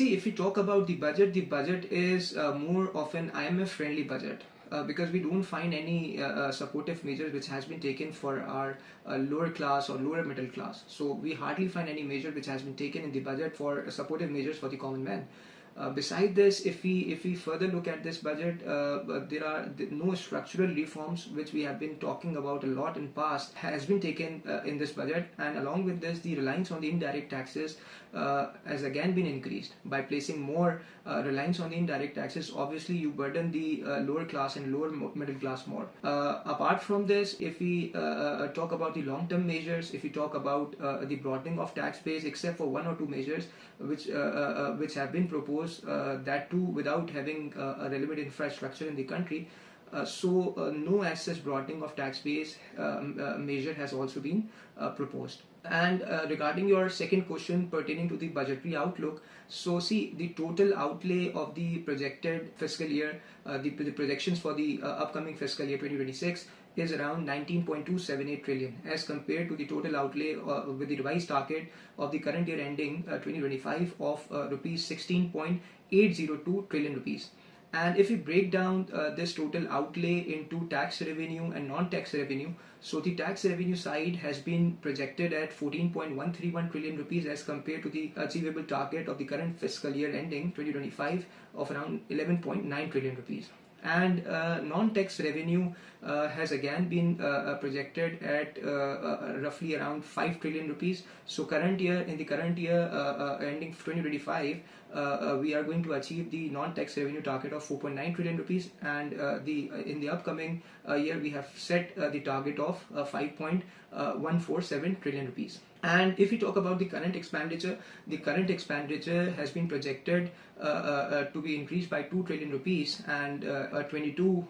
See, if we talk about the budget is more of an IMF-friendly budget. Because we don't find any supportive measures which has been taken for our lower class or lower middle class. So we hardly find any measure which has been taken in the budget for supportive measures for the common man. Beside this, if we further look at this budget, there are no structural reforms which we have been talking about a lot in past has been taken in this budget, and along with this, the reliance on the indirect taxes has again been increased. By placing more reliance on the indirect taxes, obviously you burden the lower class and lower middle class more. Apart from this, if we talk about the long-term measures, if we talk about the broadening of tax base, except for one or two measures which have been proposed, that too without having a relevant infrastructure in the country. No access broadening of tax base measure has also been proposed. And regarding your second question pertaining to the budgetary outlook, so see, the total outlay of the projected fiscal year, the projections for the upcoming fiscal year 2026 is around 19.278 trillion as compared to the total outlay with the revised target of the current year ending 2025 of rupees 16.802 trillion rupees. And if we break down this total outlay into tax revenue and non-tax revenue, so the tax revenue side has been projected at 14.131 trillion rupees as compared to the achievable target of the current fiscal year ending 2025 of around 11.9 trillion rupees. And non-tax revenue has again been projected at roughly around 5 trillion rupees. So in the current year ending 2025, we are going to achieve the non-tax revenue target of 4.9 trillion rupees, and in the upcoming year we have set the target of 5.147 trillion rupees. And if we talk about the current expenditure has been projected to be increased by 2 trillion rupees and 22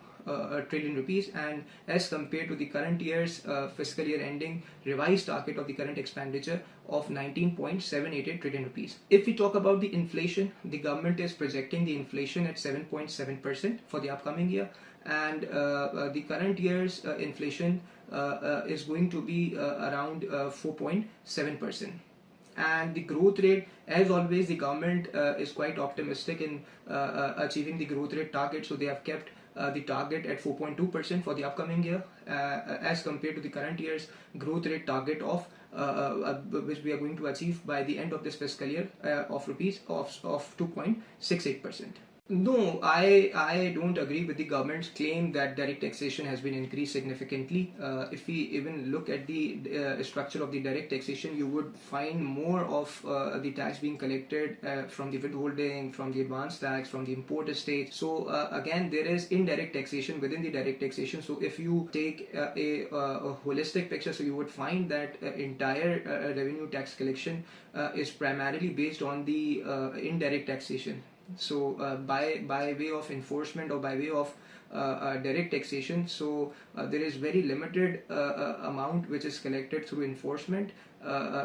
trillion rupees, and as compared to the current year's fiscal year ending revised target of the current expenditure of 19.788 trillion rupees. If we talk about the inflation, the government is projecting the inflation at 7.7% for the upcoming year, and the current year's inflation is going to be around 4.7%. And the growth rate, as always, the government is quite optimistic in achieving the growth rate target, so they have kept the target at 4.2% for the upcoming year as compared to the current year's growth rate target of which we are going to achieve by the end of this fiscal year of 2.68%. No, I don't agree with the government's claim that direct taxation has been increased significantly. If we even look at the structure of the direct taxation, you would find more of the tax being collected from the withholding, from the advance tax, from the import estate. So again, there is indirect taxation within the direct taxation. So if you take a holistic picture, so you would find that entire revenue tax collection is primarily based on the indirect taxation. So by way of enforcement or by way of direct taxation, so there is very limited amount which is collected through enforcement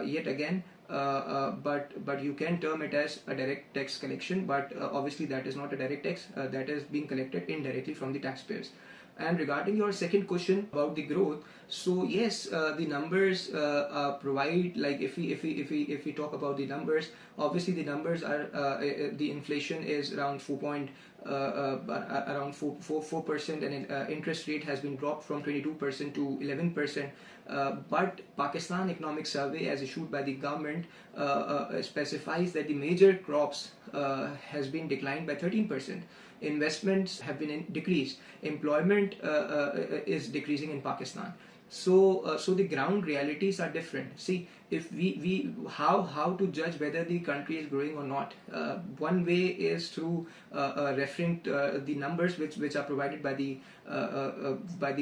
yet again, but you can term it as a direct tax collection, but obviously that is not a direct tax, that is being collected indirectly from the taxpayers. And regarding your second question about the growth, so yes, the numbers provide, like if we talk about the numbers, obviously the numbers are the inflation is around 4%, and interest rate has been dropped from 22% to 11%. But Pakistan Economic Survey, as issued by the government, specifies that the major crops has been declined by 13%. Investments have been decreased. Employment is decreasing in Pakistan. So the ground realities are different. See, if we how to judge whether the country is growing or not. One way is through referring to the numbers which are provided by the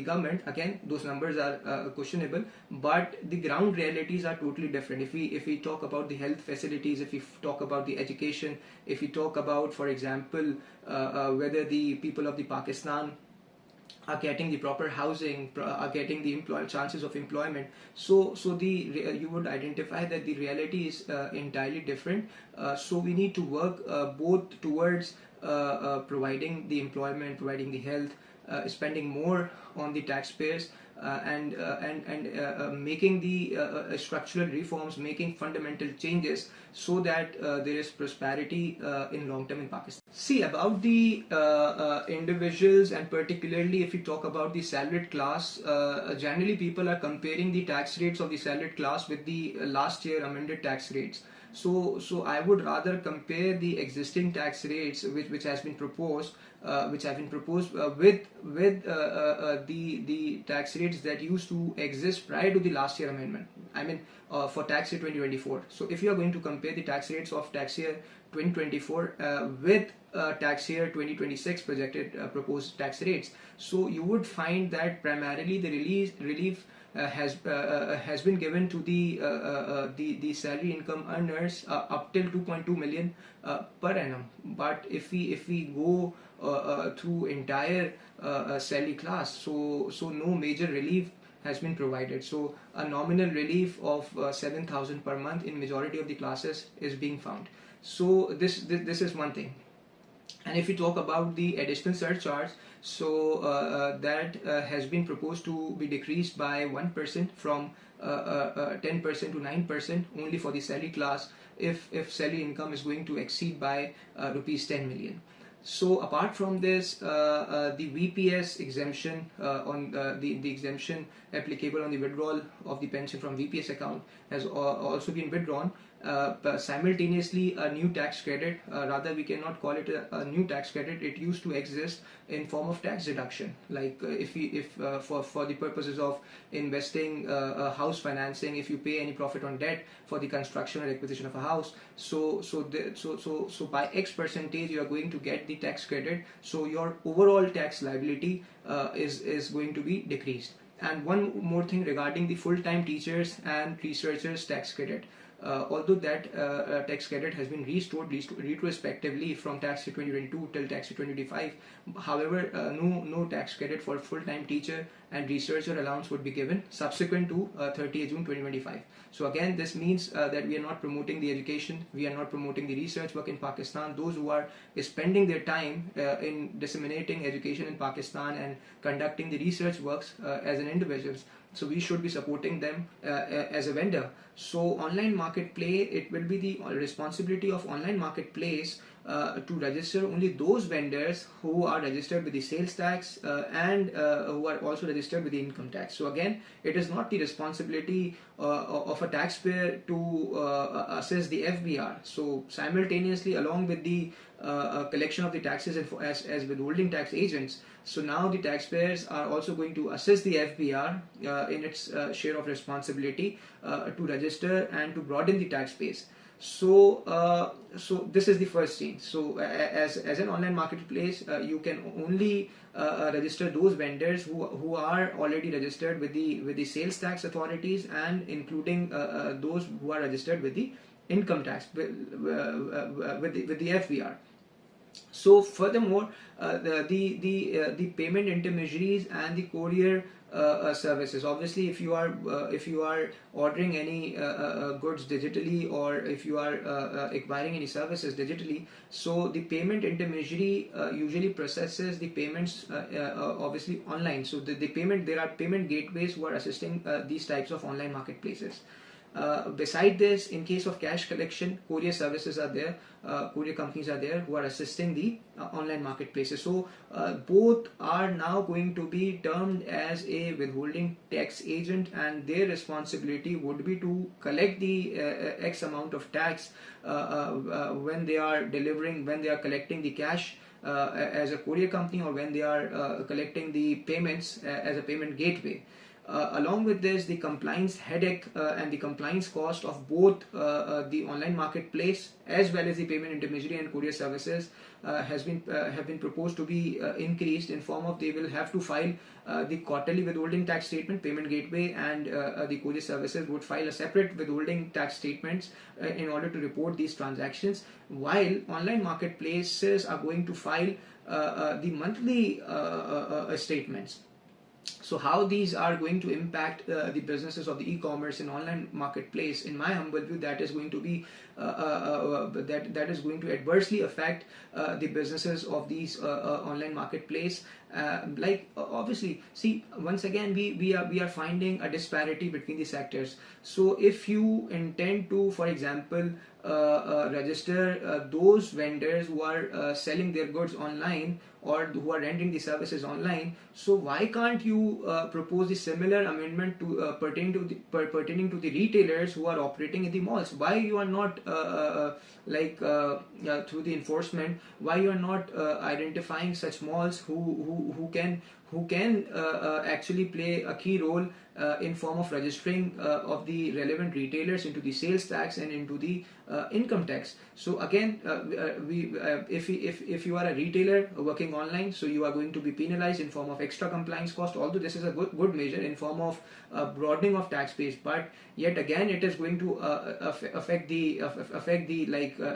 government. Again, those numbers are questionable, but the ground realities are totally different. If we talk about the health facilities, if we talk about the education, if we talk about, for example, whether the people of the Pakistan are getting the proper housing, are getting the chances of employment. So you would identify that the reality is entirely different. So we need to work both towards providing the employment, providing the health, spending more on the taxpayers, making the structural reforms, making fundamental changes so that there is prosperity in long term in Pakistan. See, about the individuals, and particularly if you talk about the salaried class, generally people are comparing the tax rates of the salaried class with the last year amended tax rates. So I would rather compare the existing tax rates which has been proposed, with the tax rates that used to exist prior to the last year amendment. I mean, for tax year 2024. So if you are going to compare the tax rates of tax year 2024 with tax year 2026 projected proposed tax rates, so you would find that primarily the relief has been given to the salary income earners up till 2.2 million per annum. But if we go through entire salary class, so no major relief has been provided. So a nominal relief of 7,000 per month in majority of the classes is being found. So this is one thing. And if we talk about the additional surcharge, so that has been proposed to be decreased by 1% from 10% to 9% only for the salary class if salary income is going to exceed by rupees 10 million. So apart from this, the VPS exemption on the exemption applicable on the withdrawal of the pension from VPS account has also been withdrawn. But simultaneously, a new tax credit, rather we cannot call it a new tax credit. It used to exist in form of tax deduction, like for the purposes of investing, house financing, if you pay any profit on debt for the construction or acquisition of a house, so by X percentage you are going to get the tax credit, so your overall tax liability is going to be decreased. And one more thing regarding the full-time teachers and researchers tax credit. Although that tax credit has been restored retrospectively from tax year 2022 till tax year 2025, however, no tax credit for full-time teacher and researcher allowance would be given subsequent to 30th June 2025. So again, this means that we are not promoting the education, we are not promoting the research work in Pakistan. Those who are spending their time in disseminating education in Pakistan and conducting the research works as an individuals, so we should be supporting them as a vendor. So online marketplace, it will be the responsibility of online marketplace to register only those vendors who are registered with the sales tax and who are also registered with the income tax. So again, it is not the responsibility of a taxpayer to assess the FBR. So simultaneously, along with the collection of the taxes as withholding tax agents, so now the taxpayers are also going to assess the FBR in its share of responsibility to register and to broaden the tax base. So this is the first thing. So as an online marketplace, you can only register those vendors who are already registered with the sales tax authorities, and including those who are registered with the income tax with the FBR. So furthermore, the payment intermediaries and the courier services. Obviously, if you are ordering any goods digitally, or if you are acquiring any services digitally, so the payment intermediary usually processes the payments obviously online. So there are payment gateways who are assisting these types of online marketplaces. Beside this, in case of cash collection, courier services are there, courier companies are there who are assisting the online marketplaces. So both are now going to be termed as a withholding tax agent, and their responsibility would be to collect the X amount of tax when they are collecting the cash as a courier company, or when they are collecting the payments as a payment gateway. Along with this, the compliance headache and the compliance cost of both the online marketplace as well as the payment intermediary and courier services have been proposed to be increased, in form of they will have to file the quarterly withholding tax statement. Payment gateway and the courier services would file a separate withholding tax statements in order to report these transactions, while online marketplaces are going to file the monthly statements. So how these are going to impact the businesses of the e-commerce and online marketplace, in my humble view, that is going to be that is going to adversely affect the businesses of these online marketplace, Obviously, see, once again we are finding a disparity between the sectors. So if you intend to, for example, register those vendors who are selling their goods online or who are rendering the services online, so why can't you propose the similar amendment to pertaining to the retailers who are operating in the malls? Why you are not through the enforcement, why you are not identifying such malls who can actually play a key role in form of registering of the relevant retailers into the sales tax and into the income tax. So again, if you are a retailer working online, so you are going to be penalized in form of extra compliance cost. Although this is a good measure in form of broadening of tax base, but yet again it is going to affect the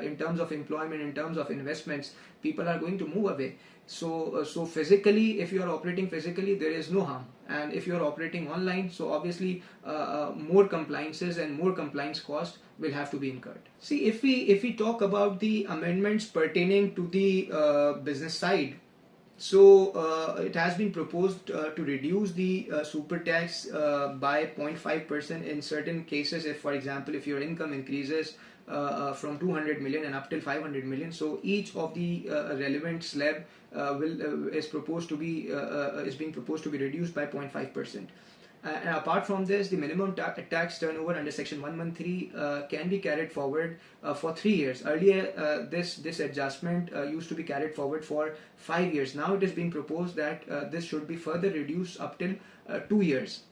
in terms of employment, in terms of investments, people are going to move away. So physically, if you are operating physically, there is no harm, and if you are operating online, so obviously more compliances and more compliance cost will have to be incurred. See, if we talk about the amendments pertaining to the business side, so it has been proposed to reduce the super tax by 0.5% in certain cases. If, for example, if your income increases from 200 million and up till 500 million, so each of the relevant slab is being proposed to be reduced by 0.5%. And apart from this, the minimum tax turnover under Section 113 can be carried forward for 3 years. Earlier, this adjustment used to be carried forward for 5 years. Now it is being proposed that this should be further reduced up till 2 years.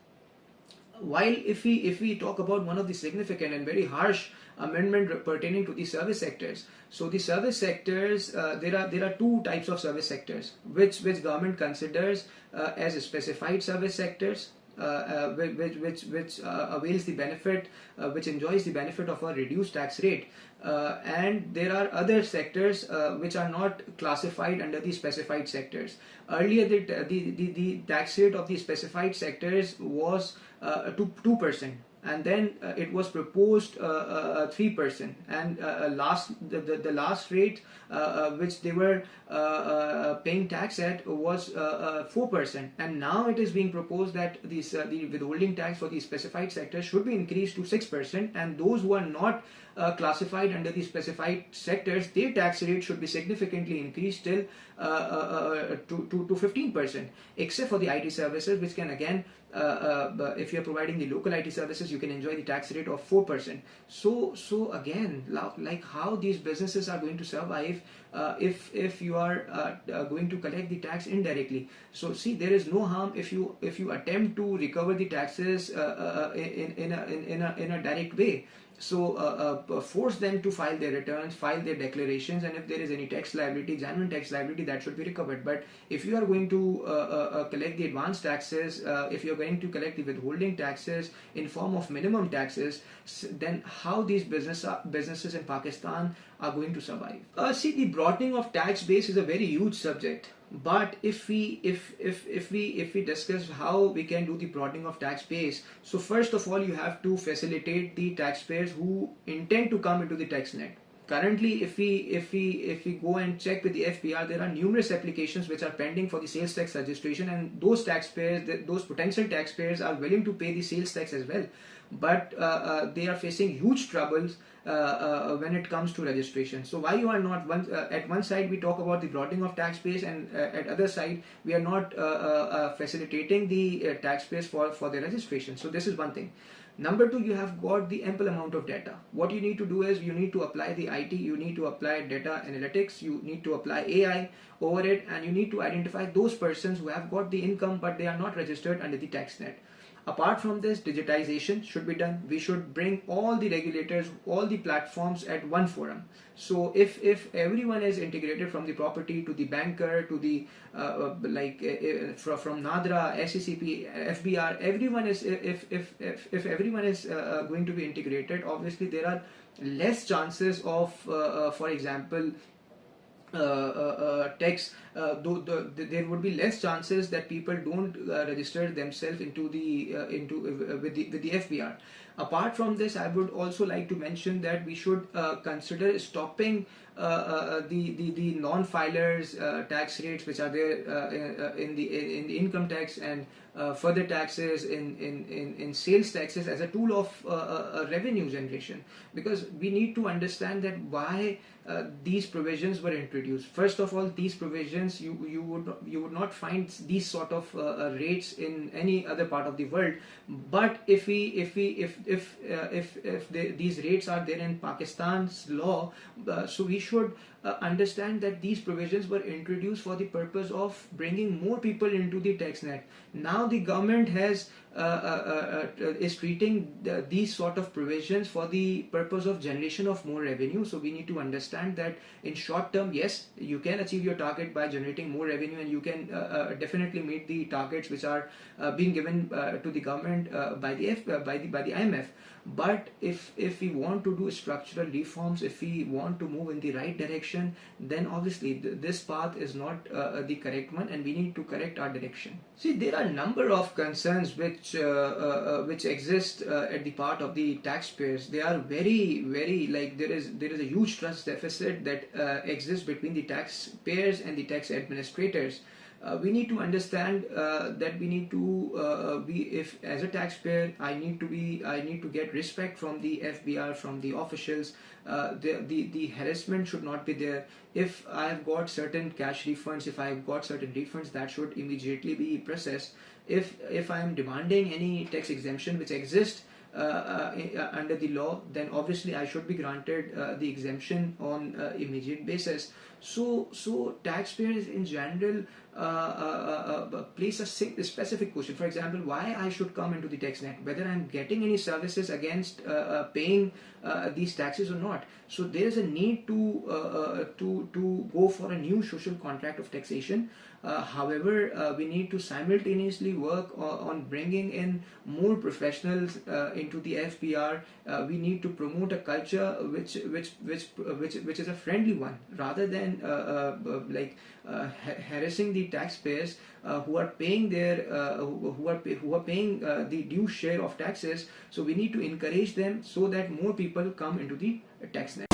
While if we talk about one of the significant and very harsh amendment pertaining to the service sectors, so the service sectors, there are two types of service sectors which government considers as specified service sectors, which avails the benefit, which enjoys the benefit of a reduced tax rate, and there are other sectors which are not classified under the specified sectors. Earlier, the tax rate of the specified sectors was 2%. And then it was proposed 3%, and the last rate which they were paying tax at was 4%, and now it is being proposed that the withholding tax for the specified sector should be increased to 6%, and those who are not classified under the specified sectors, their tax rate should be significantly increased till to 15%, except for the IT services, which can again, if you are providing the local IT services, you can enjoy the tax rate of 4%. So again, like how these businesses are going to survive if you are going to collect the tax indirectly. So see, there is no harm if you attempt to recover the taxes in a direct way. So force them to file their returns, file their declarations, and if there is any tax liability, genuine tax liability, that should be recovered. But if you are going to collect the advance taxes, if you are going to collect the withholding taxes in form of minimum taxes, then how these businesses in Pakistan are going to survive? See, the broadening of tax base is a very huge subject. But if we discuss how we can do the broadening of tax base, so first of all, you have to facilitate the taxpayers who intend to come into the tax net. Currently, if we go and check with the FBR, there are numerous applications which are pending for the sales tax registration, and those potential taxpayers are willing to pay the sales tax as well, but they are facing huge troubles when it comes to registration. So why you are not at one side we talk about the broadening of tax base, and at other side we are not facilitating the taxpayers for their registration. So this is one thing. Number two, you have got the ample amount of data. What you need to do is you need to apply the IT, you need to apply data analytics, you need to apply AI over it, and you need to identify those persons who have got the income but they are not registered under the tax net. Apart from this, digitization should be done. We should bring all the regulators, all the platforms at one forum. So if everyone is integrated, from the property to the banker to the from NADRA, SECP, FBR, everyone is if everyone is going to be integrated, obviously there are less chances of, for example, tax. There would be less chances that people don't register themselves with the FBR. Apart from this, I would also like to mention that we should consider stopping the non-filers tax rates which are there in the income tax and further taxes in sales taxes as a tool of revenue generation, because we need to understand that why these provisions were introduced. First of all, these provisions you would not find these sort of rates in any other part of the world. But if these rates are there in Pakistan's law, so we should understand that these provisions were introduced for the purpose of bringing more people into the tax net. Now the government is treating these sort of provisions for the purpose of generation of more revenue. So we need to understand that in short term, yes, you can achieve your target by generating more revenue, and you can definitely meet the targets which are being given to the government by the IMF. But if we want to do structural reforms, if we want to move in the right direction, then obviously this path is not the correct one, and we need to correct our direction. See, there are a number of concerns which exist at the part of the taxpayers. They are very like there is a huge trust deficit that exists between the taxpayers and the tax administrators. We need to understand that we need to if as a taxpayer I need to get respect from the FBR, from the officials. The harassment should not be there. If I have got certain cash refunds, if I have got certain refunds, that should immediately be processed. If I am demanding any tax exemption which exists under the law, then obviously I should be granted the exemption on immediate basis. So taxpayers in general place a specific question. For example, why I should come into the tax net, whether I'm getting any services against paying these taxes or not. So there is a need to go for a new social contract of taxation. However, we need to simultaneously work on bringing in more professionals into the FBR. We need to promote a culture which is a friendly one, rather than harassing the taxpayers who are paying the due share of taxes. So we need to encourage them so that more people come into the tax net.